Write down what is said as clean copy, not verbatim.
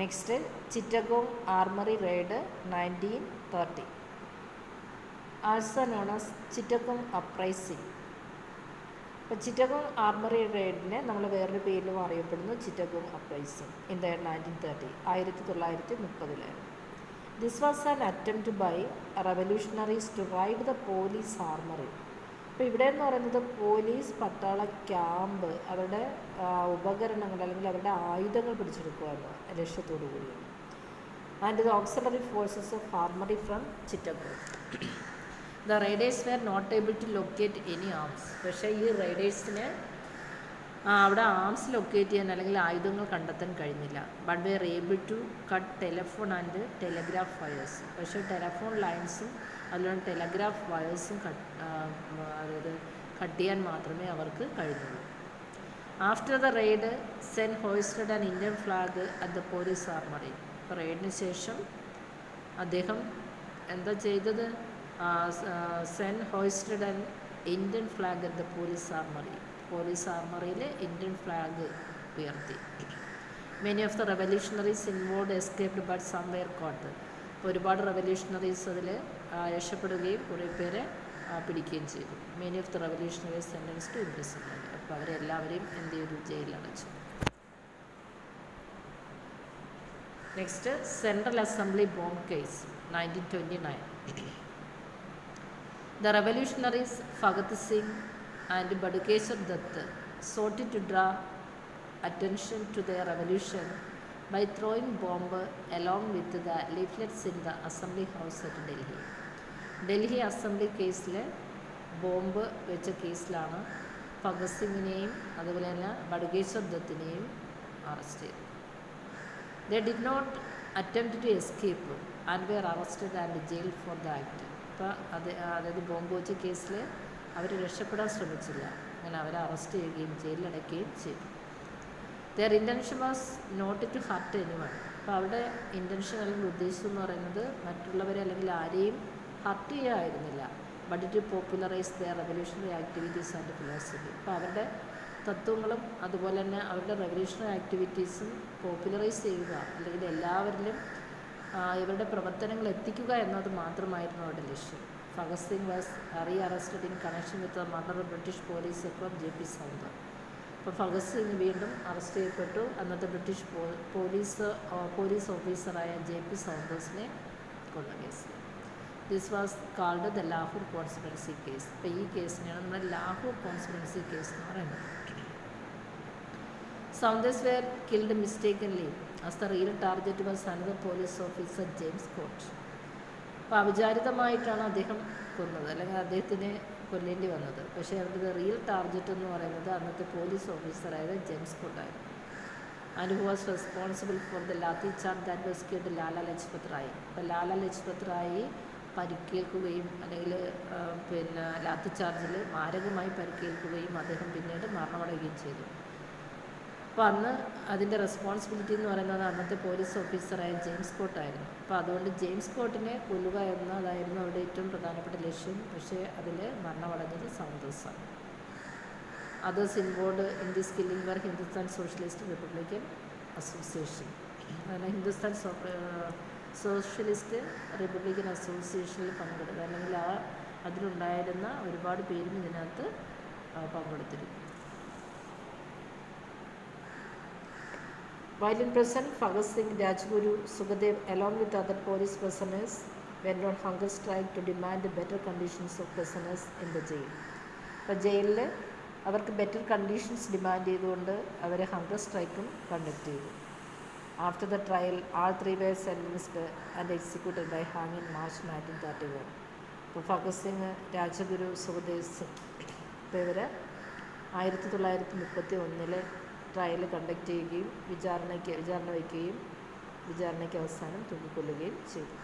Next Chittagong armoury raid 1930, also known as Chittagong uprising. അപ്പോൾ Chittagong armoury റെയ്ഡിനെ നമ്മൾ വേറൊരു പേരിലും അറിയപ്പെടുന്നു, Chittagong uprising in the 1930, 1930. This was an attempt by revolutionaries to raid the police armoury. അപ്പോൾ ഇവിടെ എന്ന് പറയുന്നത് പോലീസ് പട്ടാള ക്യാമ്പ്, അവരുടെ ഉപകരണങ്ങൾ അല്ലെങ്കിൽ അവരുടെ ആയുധങ്ങൾ പിടിച്ചെടുക്കുക എന്ന ലക്ഷ്യത്തോടു കൂടിയാണ്. And the auxiliary forces of armoury from Chittagong. The raiders were not able to locate any arms. പക്ഷേ ഈ റൈഡേഴ്സിന് അവിടെ ആംസ് ലൊക്കേറ്റ് ചെയ്യാൻ അല്ലെങ്കിൽ ആയുധങ്ങൾ കണ്ടെത്താൻ കഴിഞ്ഞില്ല. But were able to cut telephone and telegraph wires. പക്ഷേ ടെലിഫോൺ ലൈൻസും അതുപോലെ ടെലഗ്രാഫ് വയേഴ്സും അതായത് കട്ട് ചെയ്യാൻ മാത്രമേ അവർക്ക് കഴിഞ്ഞുള്ളൂ. After the raid Sen hoisted an Indian flag at the police armoury. അപ്പോൾ റെയ്ഡിന് ശേഷം അദ്ദേഹം എന്താ ചെയ്തത്? Sen hoisted an Indian flag at the police armoury. Police ആർമറിയിൽ ഇന്ത്യൻ ഫ്ലാഗ് ഉയർത്തി. Many of the revolutionaries involved escaped but some were caught. അപ്പോൾ ഒരുപാട് റെവല്യൂഷണറീസ് അതിൽ രക്ഷപ്പെടുകയും കുറേ പേരെ പിടിക്കുകയും ചെയ്തു. Many of the revolutionaries sentenced to imprisonment. അപ്പോൾ അവരെല്ലാവരെയും എന്ത് ചെയ്തു? ജയിലിലടച്ചു. Next central assembly bomb case 1929. The revolutionaries Bhagat Singh and Badukeshwar Dutt sought to draw attention to their revolution by throwing bomb along with the leaflets in the Assembly House at Delhi. Delhi assembly കേസിൽ bomb വെച്ച കേസിലാണ് ഭഗത് സിംഗിനെയും അതുപോലെ തന്നെ Batukeshwar ദത്തിനെയും arrest ചെയ്തു. They did not attempt to escape and were arrested and jailed for the act. അപ്പോൾ അതായത് bomb വെച്ച കേസിൽ അവർ രക്ഷപ്പെടാൻ ശ്രമിച്ചില്ല. അങ്ങനെ അവരെ അറസ്റ്റ് ചെയ്യുകയും ജയിലിലടയ്ക്കുകയും ചെയ്തു. Their intention was not to hurt anyone. അപ്പോൾ അവരുടെ ഇൻറ്റൻഷൻ അല്ലെങ്കിൽ ഉദ്ദേശം എന്ന് പറയുന്നത് മറ്റുള്ളവരെ അല്ലെങ്കിൽ ആരെയും ഹർട്ട് ചെയ്യുകയായിരുന്നില്ല. But to popularise their revolutionary activities and philosophy. അപ്പോൾ അവരുടെ തത്വങ്ങളും അതുപോലെ തന്നെ അവരുടെ റെവല്യൂഷണറി ആക്ടിവിറ്റീസും പോപ്പുലറൈസ് ചെയ്യുക അല്ലെങ്കിൽ എല്ലാവരിലും ഇവരുടെ പ്രവർത്തനങ്ങൾ എത്തിക്കുക എന്നത് മാത്രമായിരുന്നു അവരുടെ ലക്ഷ്യം. Bhagat Singh was re arrested in connection with the murder of British police secretary JP Soundar. അപ്പോൾ ഭഗത് സിംഗ് വീണ്ടും അറസ്റ്റ് ചെയ്യപ്പെട്ടു. അന്നത്തെ ബ്രിട്ടീഷ് പോലീസ് ഓഫീസറായ JP സൗന്ദേഴ്സിനെ കൊന്ന case. This was called the Lahore conspiracy case. അപ്പോൾ ഈ കേസിനെയാണ് നമ്മൾ ലാഹോർ കോൺസ്പിറസി കേസ് എന്ന് പറയുന്നത്. Saunders were killed mistakenly as the real target was another police officer, James Scott. അപ്പോൾ അവിചാരിതമായിട്ടാണ് അദ്ദേഹം കൊന്നത്, അല്ലെങ്കിൽ അദ്ദേഹത്തിന് കൊല്ലേണ്ടി വന്നത്. പക്ഷേ അവരുടെ റിയൽ ടാർഗറ്റ് എന്ന് പറയുന്നത് അന്നത്തെ പോലീസ് ഓഫീസറായത് ജെയിംസ് സ്കോട്ട് ആയിരുന്നു. And who was responsible for the lathi charge that was killed Lala Lajpat Rai. അപ്പോൾ ലാല ലജ്പത് റായി പരിക്കേൽക്കുകയും അല്ലെങ്കിൽ ലാത്തി ചാർജിൽ മാരകമായി പരിക്കേൽക്കുകയും അദ്ദേഹം പിന്നീട് മരണമടയുകയും ചെയ്തു. അപ്പോൾ അന്ന് അതിൻ്റെ റെസ്പോൺസിബിലിറ്റി എന്ന് പറയുന്നത് അന്നത്തെ പോലീസ് ഓഫീസറായ ജെയിംസ് സ്കോട്ട് ആയിരുന്നു. അപ്പോൾ അതുകൊണ്ട് ജെയിംസ് സ്കോട്ടിനെ കൊല്ലുക എന്നതായിരുന്നു അവരുടെ ഏറ്റവും പ്രധാനപ്പെട്ട ലക്ഷ്യം. പക്ഷേ അതിൽ മരണമടഞ്ഞത് സൗന്ദേഴ്സാണ്. Others involved in this killing were Hindustan Socialist Republican Association. അതായത് ഹിന്ദുസ്ഥാൻ സോഷ്യലിസ്റ്റ് റിപ്പബ്ലിക്കൻ അസോസിയേഷനിൽ പങ്കെടുക്കുക, അല്ലെങ്കിൽ അതിലുണ്ടായിരുന്ന ഒരുപാട് പേരും ഇതിനകത്ത് പങ്കെടുത്തിരുന്നു. While in prison, Bhagat Singh, Rajguru, Sukhdev along with other police prisoners went on hunger strike to demand better conditions of prisoners in the jail. അപ്പോൾ ജയിലിൽ അവർക്ക് ബെറ്റർ കണ്ടീഷൻസ് ഡിമാൻഡ് ചെയ്തുകൊണ്ട് അവർ ഹങ്കർ സ്ട്രൈക്കും കണ്ടക്ട് ചെയ്തു. After the trial all 3 were sentenced and executed by hanging March 1931. അപ്പോൾ ഭഗത് സിംഗ്, രാജഗുരു, സുഖദേവ് സിംഗ് ഇപ്പോൾ ഇവർ 1931 trial conduct ചെയ്യുകയും വിചാരണ വയ്ക്കുകയും വിചാരണയ്ക്ക് അവസാനം തൂക്കിക്കൊല്ലുകയും ചെയ്തു.